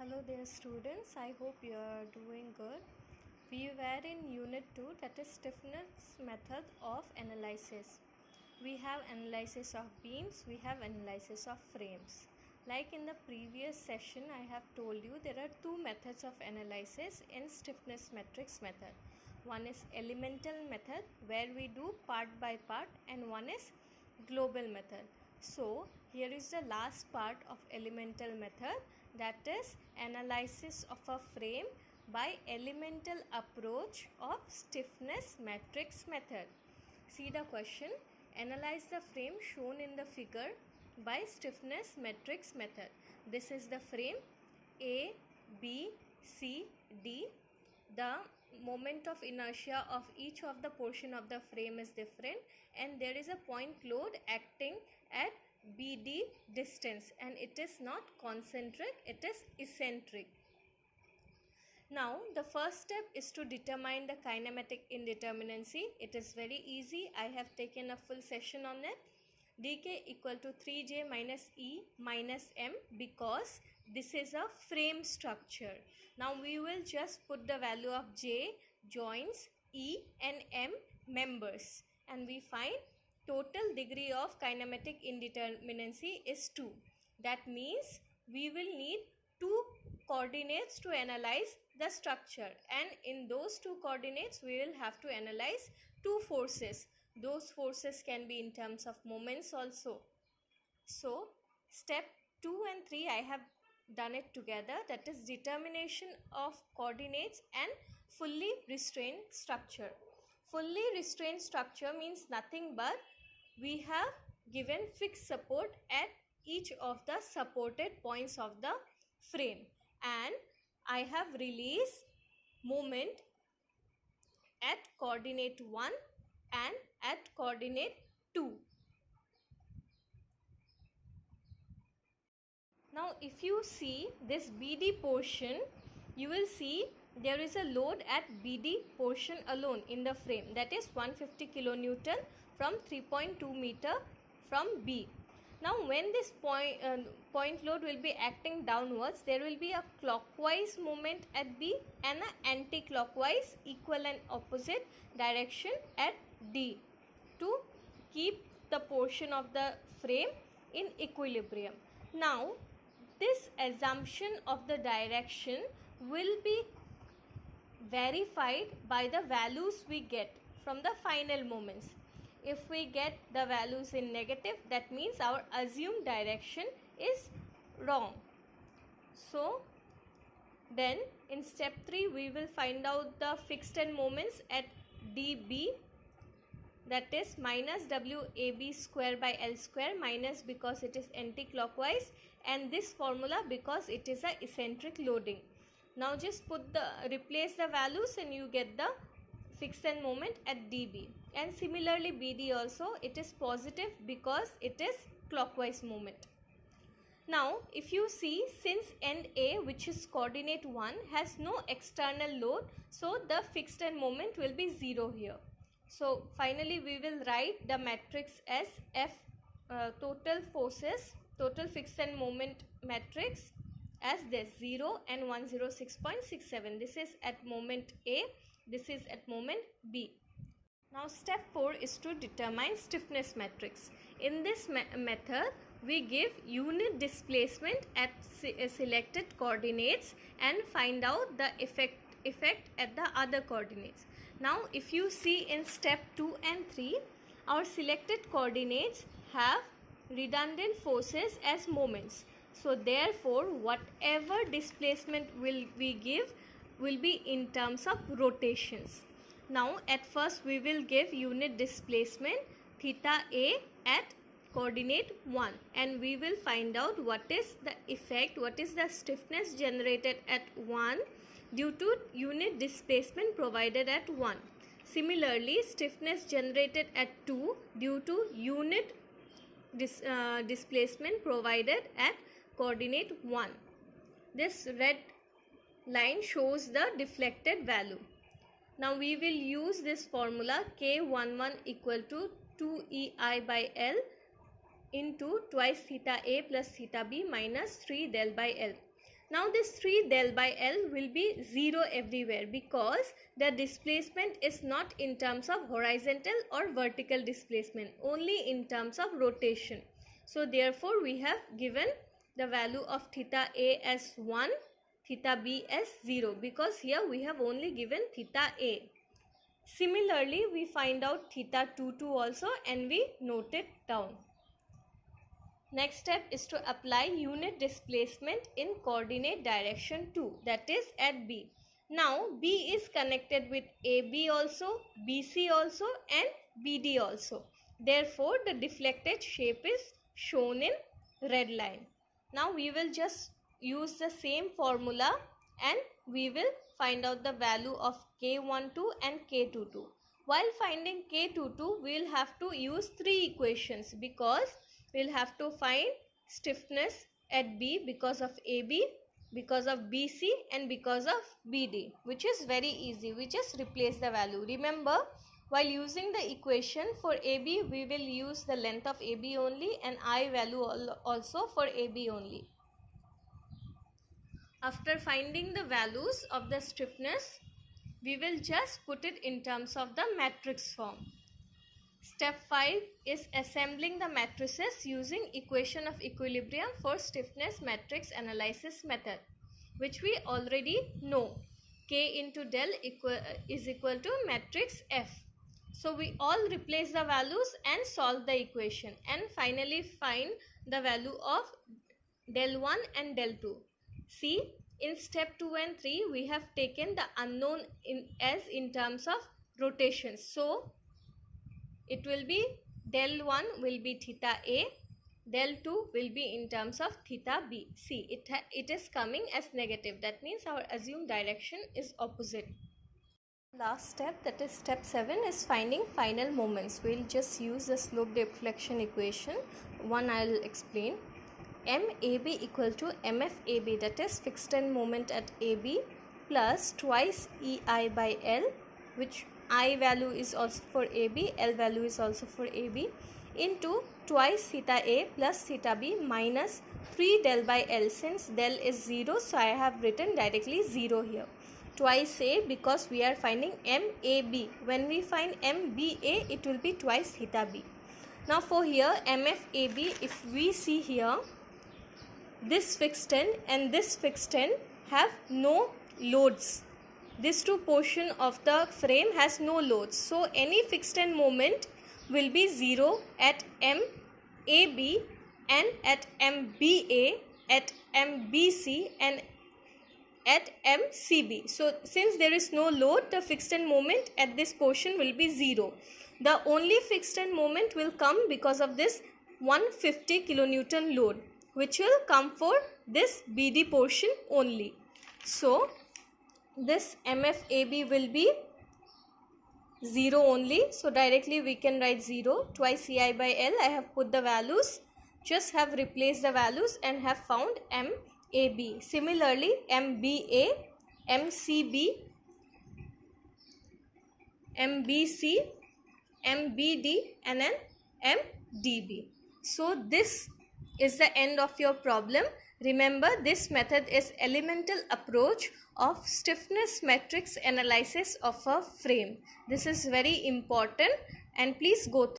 Hello dear students, I hope you are doing good. We were in Unit 2, that is stiffness method of analysis. We have analysis of beams, we have analysis of frames. Like in the previous session I have told you there are two methods of analysis in stiffness matrix method. One is elemental method where we do part by part, and one is global method. So here is the last part of elemental method, that is analysis of a frame by elemental approach of stiffness matrix method. See the question: analyze the frame shown in the figure by stiffness matrix method. This is the frame A, B, C, D. The moment of inertia of each of the portion of the frame is different, and there is a point load acting at BD distance, and it is not concentric, it is eccentric. Now the first step is to determine the kinematic indeterminacy. It is very easy. I have taken a full session on it. dk equal to 3j minus E minus m, because this is a frame structure. Now we will just put the value of j, joints, E and m, members, and we find total degree of kinematic indeterminacy is 2. That means we will need two coordinates to analyze the structure, and in those two coordinates we will have to analyze two forces. Those forces can be in terms of moments also. So step 2 and 3 I have done it together, that is determination of coordinates and fully restrained structure. Fully restrained structure means nothing but we have given fixed support at each of the supported points of the frame, and I have released moment at coordinate 1 and at coordinate 2. Now if you see this BD portion, you will see there is a load at BD portion alone in the frame, that is 150 kilonewton from 3.2 meter from B. Now when this point load will be acting downwards, there will be a clockwise movement at B and an anti-clockwise equal and opposite direction at D to keep the portion of the frame in equilibrium. Now this assumption of the direction will be verified by the values we get from the final moments. If we get the values in negative, that means our assumed direction is wrong. So then in step 3 we will find out the fixed end moments at DB, that is minus WAB square by L square, minus because it is anti-clockwise, and this formula because it is a eccentric loading. Now just replace the values and you get the fixed end moment at DB, and similarly BD also, it is positive because it is clockwise moment. Now if you see, since end A, which is coordinate 1, has no external load, so the fixed end moment will be 0 here. So finally we will write the matrix as F total forces, total fixed end moment matrix as this 0 and 106.67. This is at moment A, this is at moment B. Now step 4 is to determine stiffness matrix. In this method we give unit displacement at selected coordinates and find out the effect at the other coordinates. Now if you see in step 2 and 3, our selected coordinates have redundant forces as moments. So therefore whatever displacement we give will be in terms of rotations. Now at first we will give unit displacement theta A at coordinate 1, and we will find out what is the effect, what is the stiffness generated at 1 due to unit displacement provided at 1. Similarly, stiffness generated at 2 due to unit displacement provided at coordinate 1. This red line shows the deflected value. Now we will use this formula K11 equal to 2EI by L into twice theta A plus theta B minus 3 del by L. Now this 3 del by L will be 0 everywhere because the displacement is not in terms of horizontal or vertical displacement, only in terms of rotation. So therefore we have given the value of theta A as 1, theta B as 0, because here we have only given theta A. Similarly, we find out theta Q-2 also and we note it down. Next step is to apply unit displacement in coordinate direction 2, that is at B. Now B is connected with AB also, BC also and BD also. Therefore the deflected shape is shown in red line. Now we will just use the same formula and we will find out the value of K12 and K22. While finding K22, we will have to use 3 equations because we will have to find stiffness at B because of AB, because of BC and because of BD, which is very easy. We just replace the value. Remember, while using the equation for AB, we will use the length of AB only and I value also for AB only. After finding the values of the stiffness, we will just put it in terms of the matrix form. Step 5 is assembling the matrices using equation of equilibrium for stiffness matrix analysis method, which we already know. K into del is equal to matrix F. So we all replace the values and solve the equation and finally find the value of del 1 and del 2. See, in step 2 and 3 we have taken the unknown in terms of rotation. So it will be del 1 will be theta A, del 2 will be in terms of theta B. See, it is coming as negative. That means our assumed direction is opposite. Last step, that is step 7, is finding final moments. We will just use the slope deflection equation. One I will explain. MAB equal to MFAB, that is fixed end moment at AB, plus twice EI by L, which I value is also for AB, L value is also for AB, into twice theta A plus theta B minus 3 del by L. Since del is 0, so I have written directly 0 here. Twice A because we are finding MAB. When we find MBA, it will be twice theta B. Now for here MFAB, if we see here, this fixed end and this fixed end have no loads. This two portion of the frame has no loads. So any fixed end moment will be 0 at MAB and at MBA, at MBC and at MCB. So since there is no load, the fixed end moment at this portion will be 0. The only fixed end moment will come because of this 150 kilonewton load, which will come for this BD portion only. So this MFAB will be 0 only. So directly we can write 0. Twice EI by L. I have put the values. Just have replaced the values and have found MAB. Similarly, MBA, MCB, MBC, MBD and an MDB. So this is the end of your problem. Remember, this method is elemental approach of stiffness matrix analysis of a frame. This is very important and please go through.